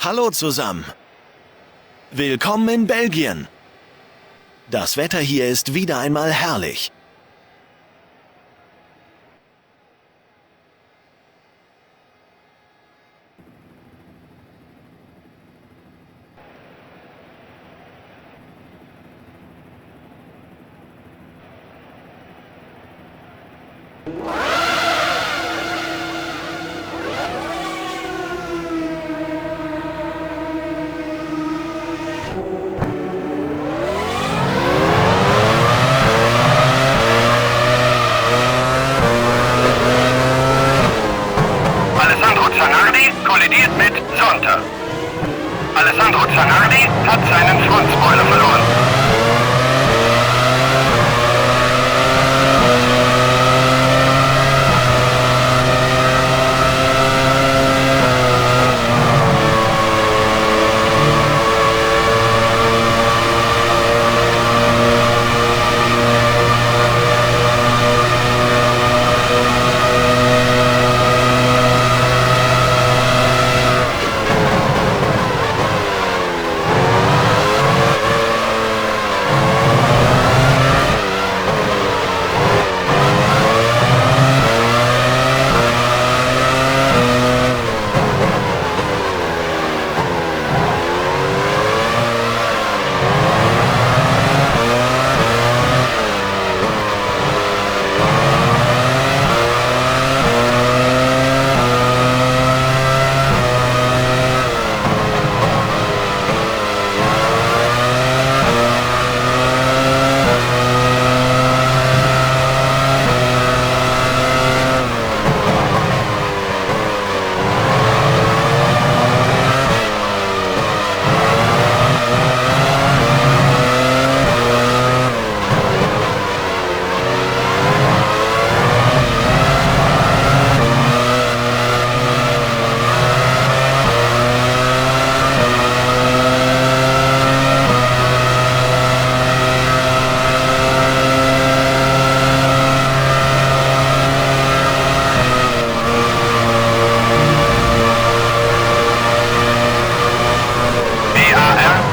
Hallo zusammen. Willkommen in Belgien. Das Wetter hier ist wieder einmal herrlich. Zanardi kollidiert mit Zonta. Alessandro Zanardi hat seinen Frontspoiler verloren.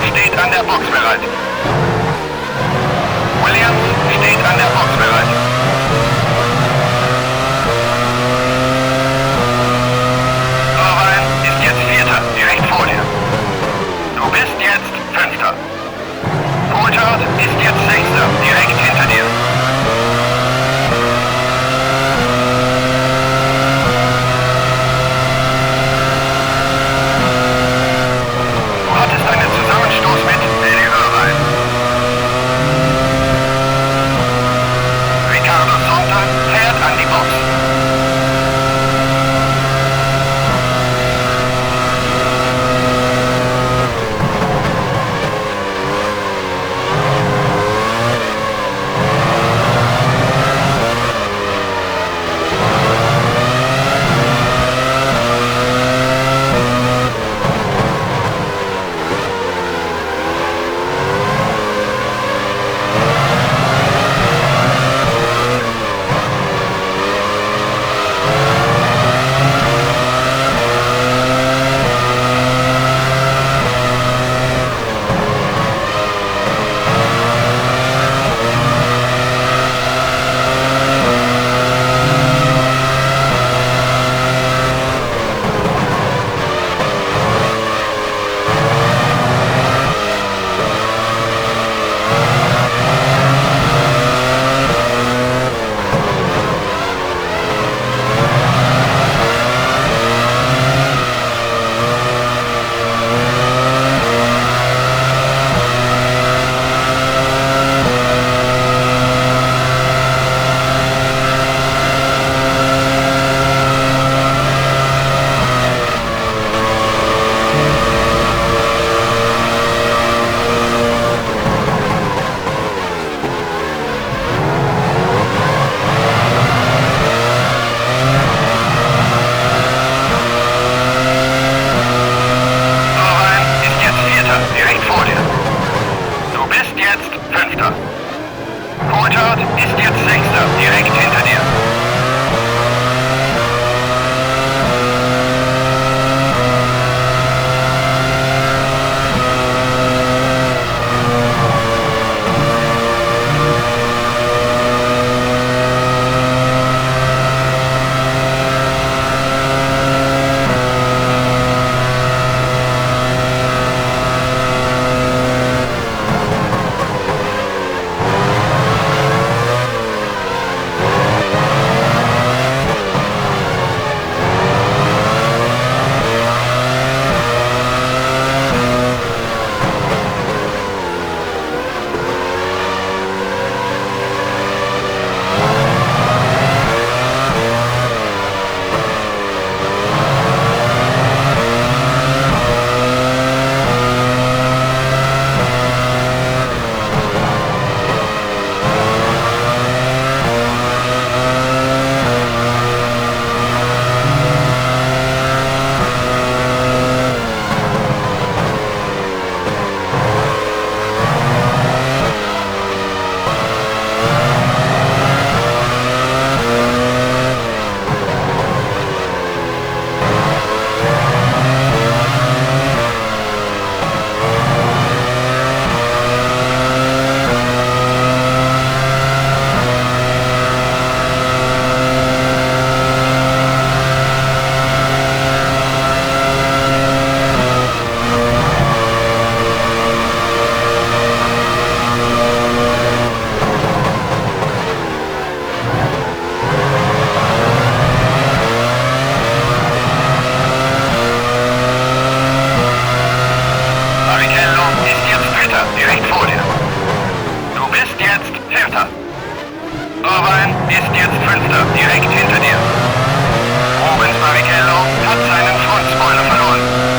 Steht an der Box bereit. Williams steht an der Box bereit. Irvine ist jetzt Vierter, direkt vor dir. Du bist jetzt Fünfter. Coulthard ist jetzt Sechster, direkt hinter dir. Du hattest einen Zusammenstoß mit Eddie Irvine. ist jetzt Fünfter, direkt hinter dir. Rubens Barrichello hat seinen Frontspoiler verloren.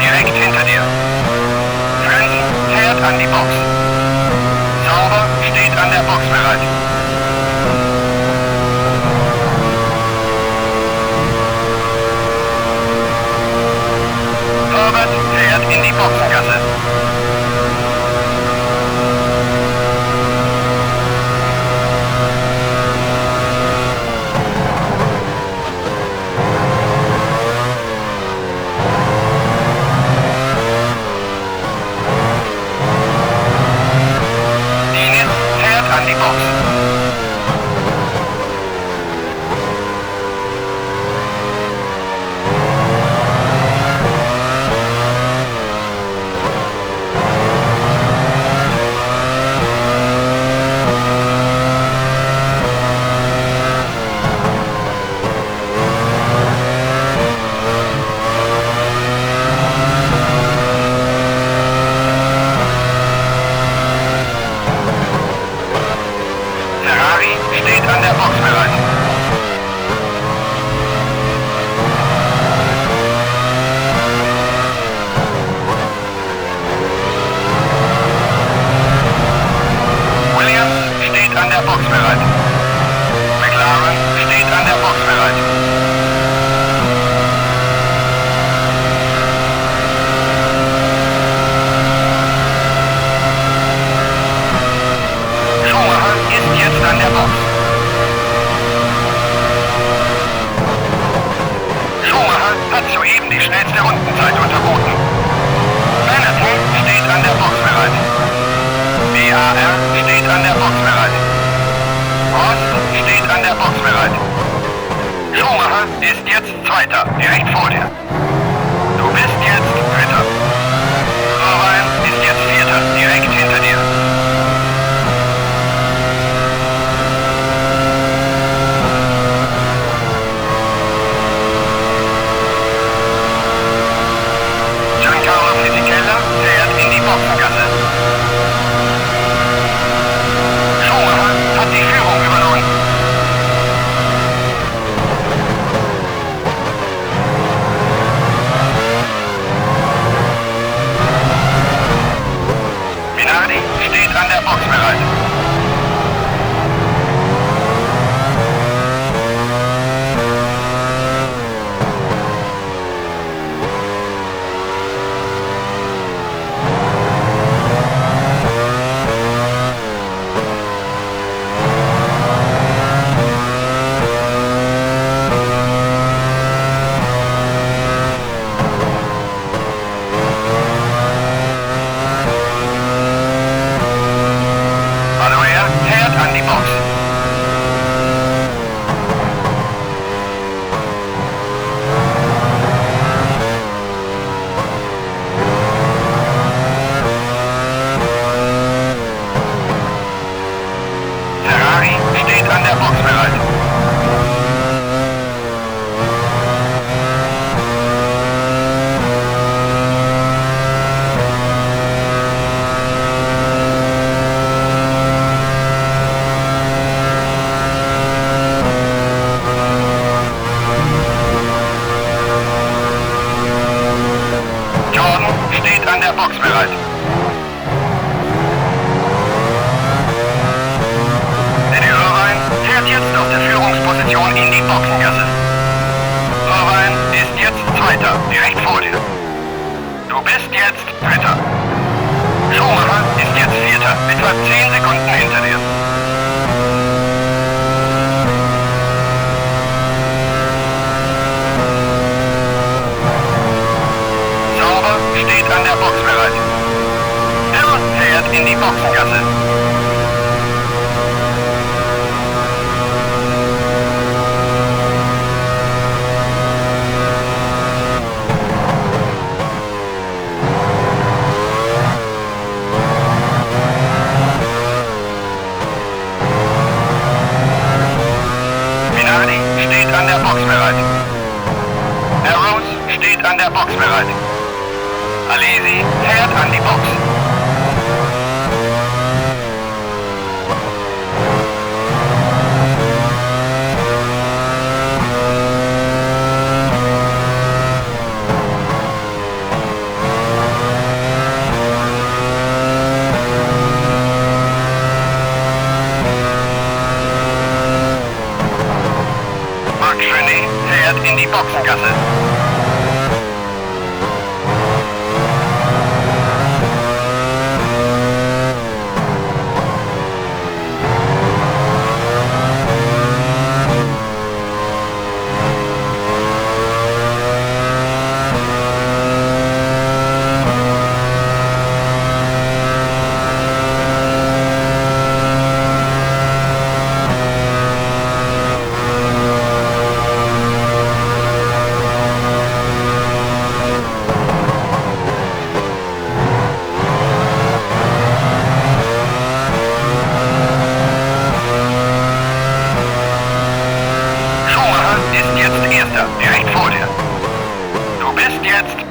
direkt hinter dir. Frenzen fährt an die Box. Sauber, steht an der Box bereit. Herbert fährt in die Boxengasse. An die Box. Steht an der Box bereit. Williams steht an der Box bereit. McLaren steht an der Box bereit. Schumacher ist jetzt an der Box. Hat soeben die schnellste Rundenzeit unterboten. Benetton steht an der Box bereit. BAR steht an der Box bereit. Rost steht an der Box bereit. Schumacher ist jetzt Zweiter, direkt vor dir. Du bist jetzt Dritter. Irvine ist jetzt Vierter, direkt hinter dir. Fährt in die Boxengasse. Schumacher hat die Führung übernommen. Minardi steht an der Box bereit. Steht an der Box bereit. Jordan steht an der Box bereit. Fährt jetzt auf der Führungsposition in die Boxengasse. Irvine ist jetzt Zweiter, direkt vor dir. Du bist jetzt Dritter. Schumacher ist jetzt Vierter, etwa 10 Sekunden hinter dir. Sauber steht an der Box bereit. Hill fährt in die Boxengasse. Steht an der Box bereit. Arrows steht an der Box bereit. Alesi fährt an die Box.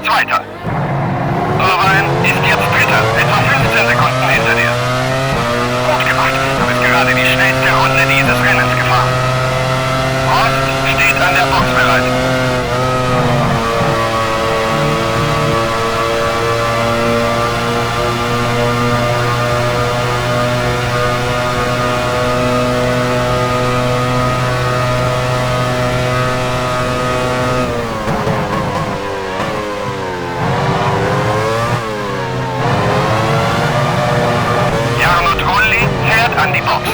Zweiter. Irvine ist jetzt Dritter, etwa 15 Sekunden hinter dir. Gut gemacht, du bist gerade die schnellste Runde dieses Rennens gefahren. Rost steht an der Box bereit. An die Box.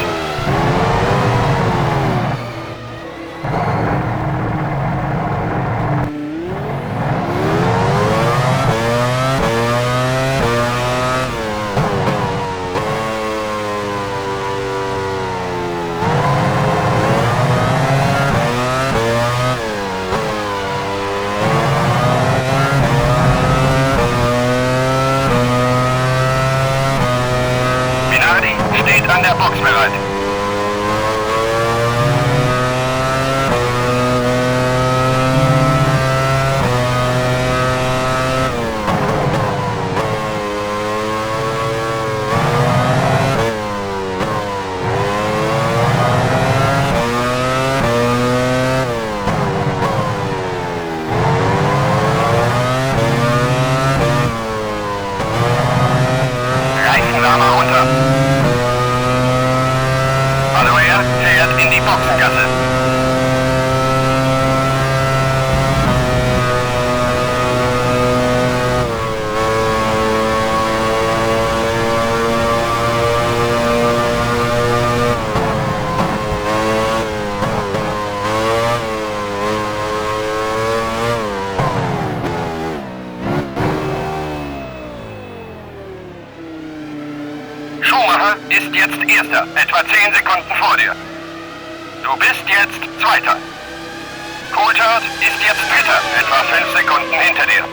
Minardi steht an der Box bereit. Reifenrahmen runter. Aloha fährt in die Boxengasse. Schumacher ist jetzt Erster, etwa 10 Sekunden vor dir. Du bist jetzt Zweiter. Coulthard ist jetzt Dritter, etwa 5 Sekunden hinter dir.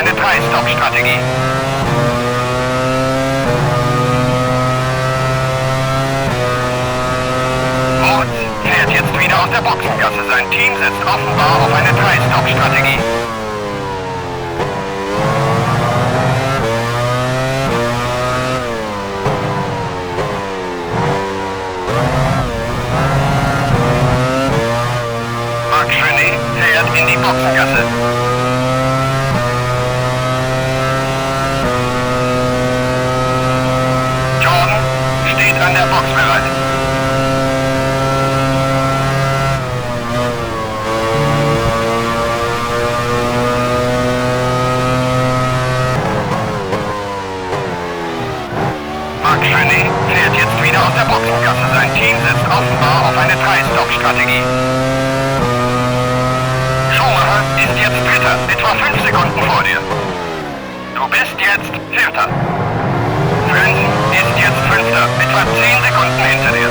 eine 3-Stop-Strategie. Woods fährt jetzt wieder aus der Boxengasse. Sein Team setzt offenbar auf eine 3-Stop-Strategie. In die Boxengasse. Jordan steht an der Box bereit. Mark Cheney fährt jetzt wieder aus der Boxengasse. Sein Team setzt offenbar auf eine 3-Stop-Strategie. Ist jetzt Dritter, etwa 5 Sekunden vor dir. Du bist jetzt Vierter. Frenzen ist jetzt Fünfter, etwa 10 Sekunden hinter dir.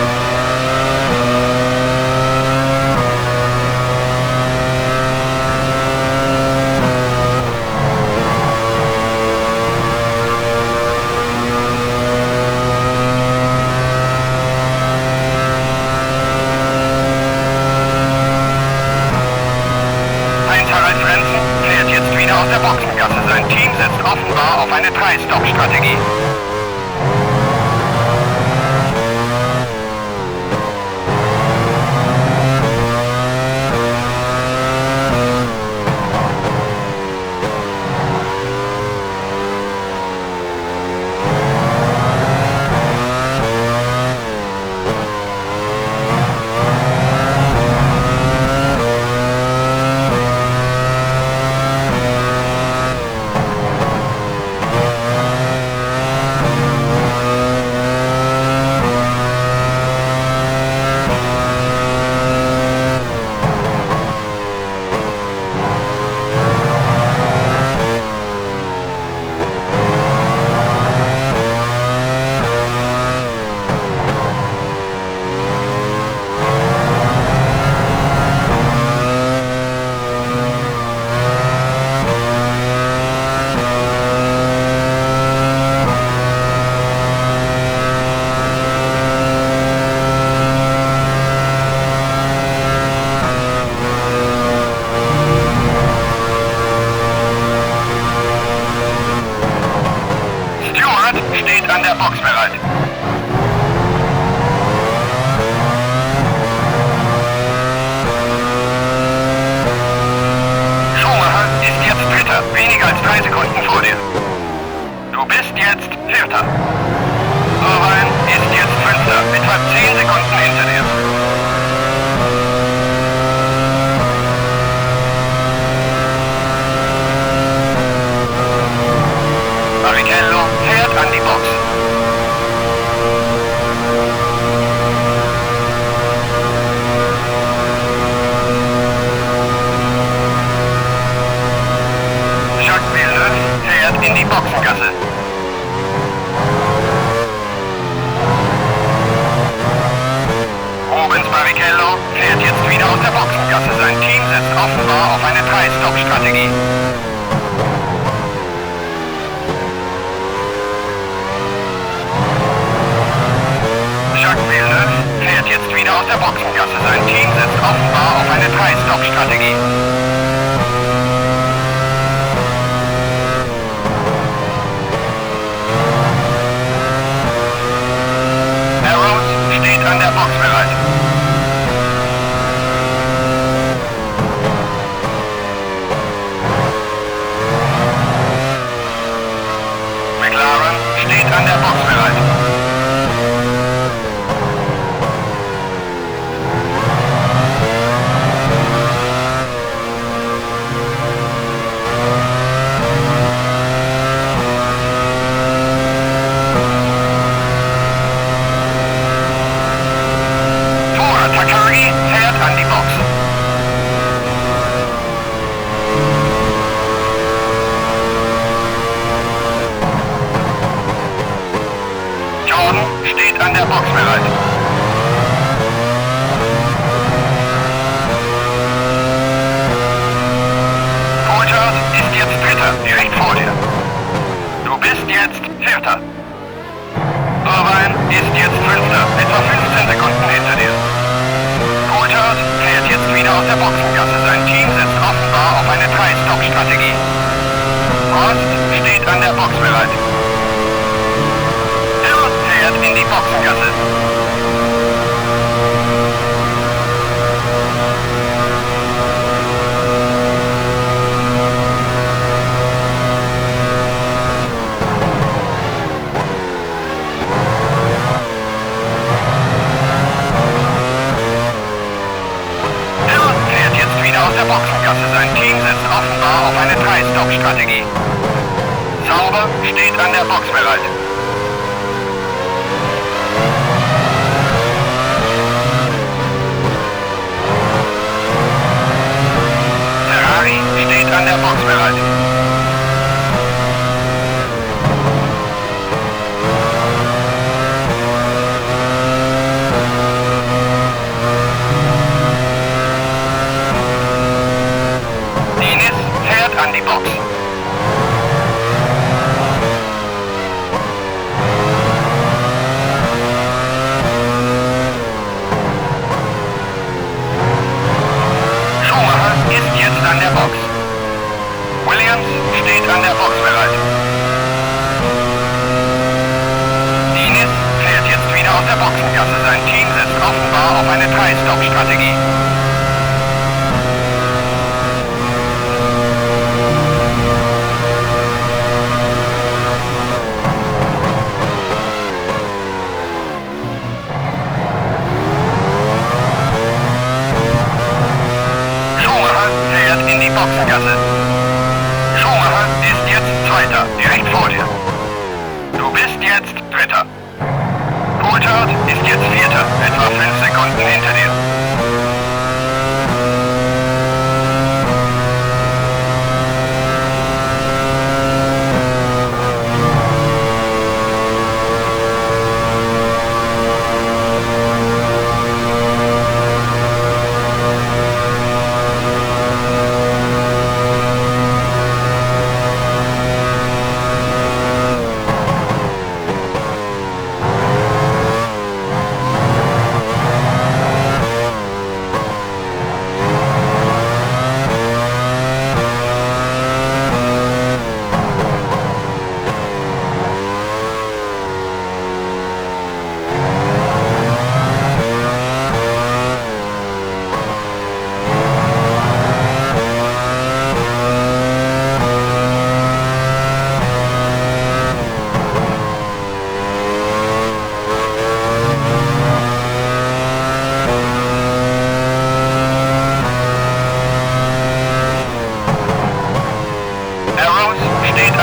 Aus der Boxengasse. Sein Team setzt offenbar auf eine 3-Stop-Strategie. Steht an der Box bereit. Schumacher ist jetzt Dritter, weniger als 3 Sekunden vor dir. Du bist jetzt Vierter. Irvine ist jetzt Fünfter, etwa 10 Sekunden hinter dir. Barrichello fährt an die Box. Jacques Villeneuve fährt in die Boxengasse. Rubens Barrichello fährt jetzt wieder aus der Boxengasse. Sein Team setzt offenbar auf eine 3-Stop-Strategie. Jacques Villeneuve fährt jetzt wieder aus der Boxengasse. Sein Team setzt offenbar auf eine 3-Stop-Strategie. Arrows steht an der Box bereit. McLaren steht an der Box bereit. Steht an der Box bereit. Coulthard ist jetzt Dritter, direkt vor Fünfter, etwa 15 Sekunden hinter dir. Coulthard fährt jetzt wieder aus der Boxengasse. Sein Team setzt offenbar auf eine 3-Stop-Strategie. Frost steht an der Box bereit. Hill fährt in die Boxengasse. Aus der Boxengasse. Sein Team setzt offenbar auf eine 3-Stop-Strategie. Sauber steht an der Box bereit. Ferrari steht an der Box bereit. An die Box. Schumacher ist jetzt an der Box. Williams steht an der Box bereit. Diniz fährt jetzt wieder aus der Boxengasse. Sein Team setzt offenbar auf eine 3-Stop-Strategie. Boxengasse. Schumacher ist jetzt Zweiter, direkt vor dir. Du bist jetzt Dritter. Coulthard ist jetzt Vierter, etwa 5 Sekunden hinter dir.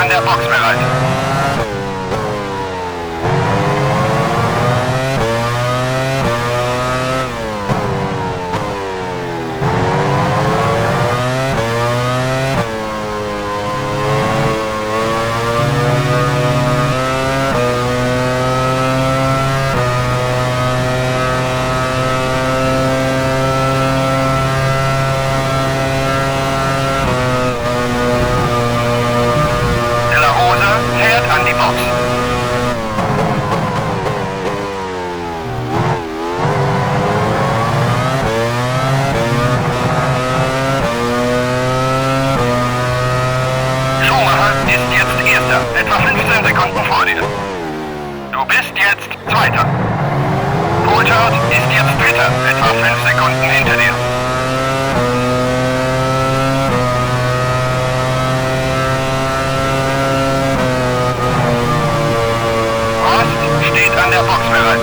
An der Box bereit. Etwa 15 Sekunden vor dir. Du bist jetzt Zweiter. Coulthard ist jetzt Dritter, etwa 5 Sekunden hinter dir. Frost steht an der Box bereit.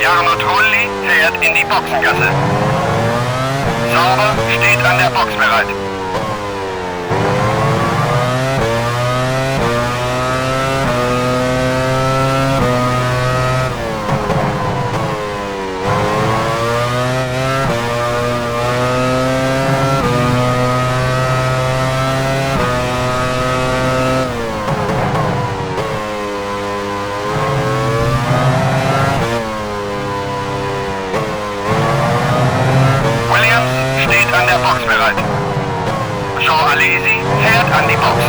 Jarno Trulli fährt in die Boxengasse. Sauber steht an der Box bereit. an der Box bereit. Jean Alesi fährt an die Box.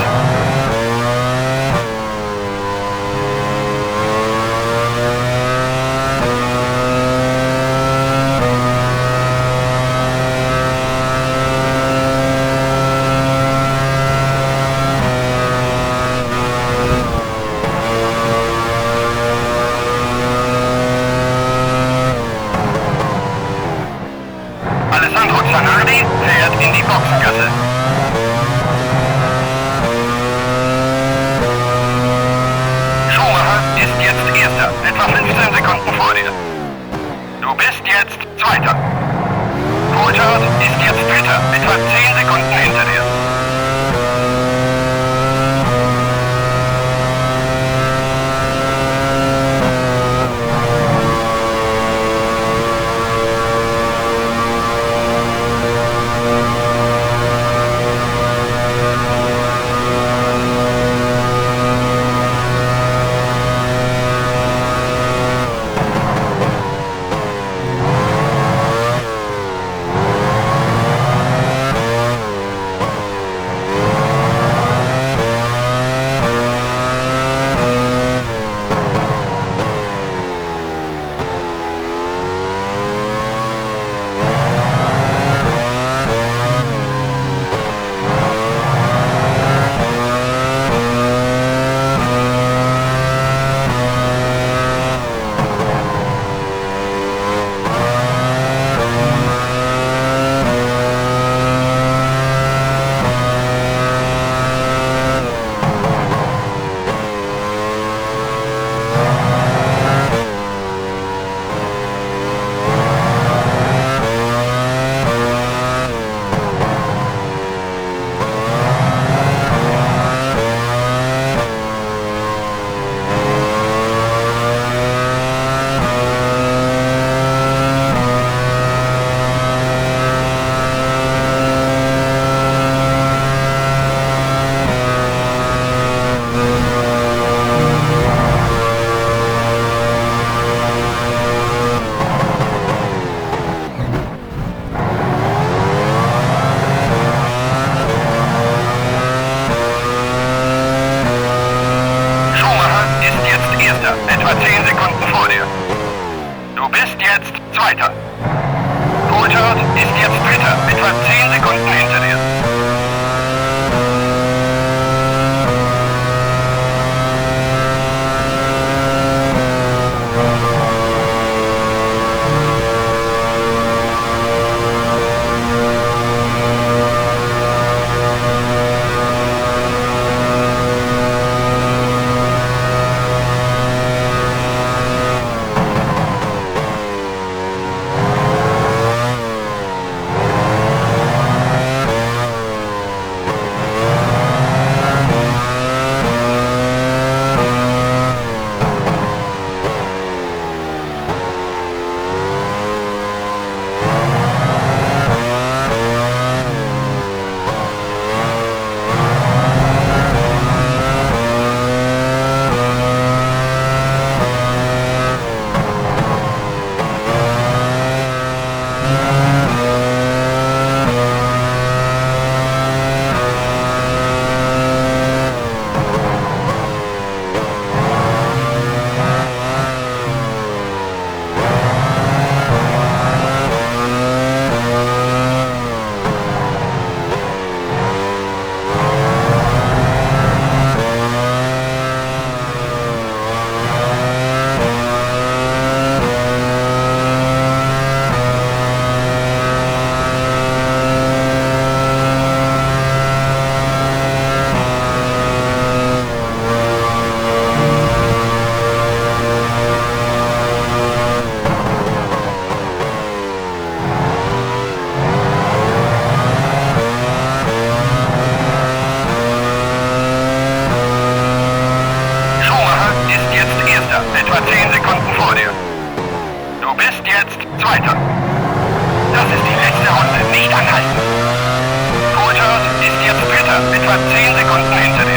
Alessandro Zanardi fährt in die Boxengasse. Schumacher ist jetzt Erster, etwa 15 Sekunden vor dir. Du bist jetzt Zweiter. Coulthard ist jetzt Dritter, etwa 10 Sekunden hinter dir. Etwa 10 Sekunden vor dir. Du bist jetzt Zweiter. Coulthard ist jetzt Dritter, etwa 10 Sekunden hinter dir. Etwa 10 Sekunden vor dir. Du bist jetzt Zweiter. Das ist die letzte Runde. Nicht anhalten. Coulthard ist jetzt Dritter. Etwa 10 Sekunden hinter dir.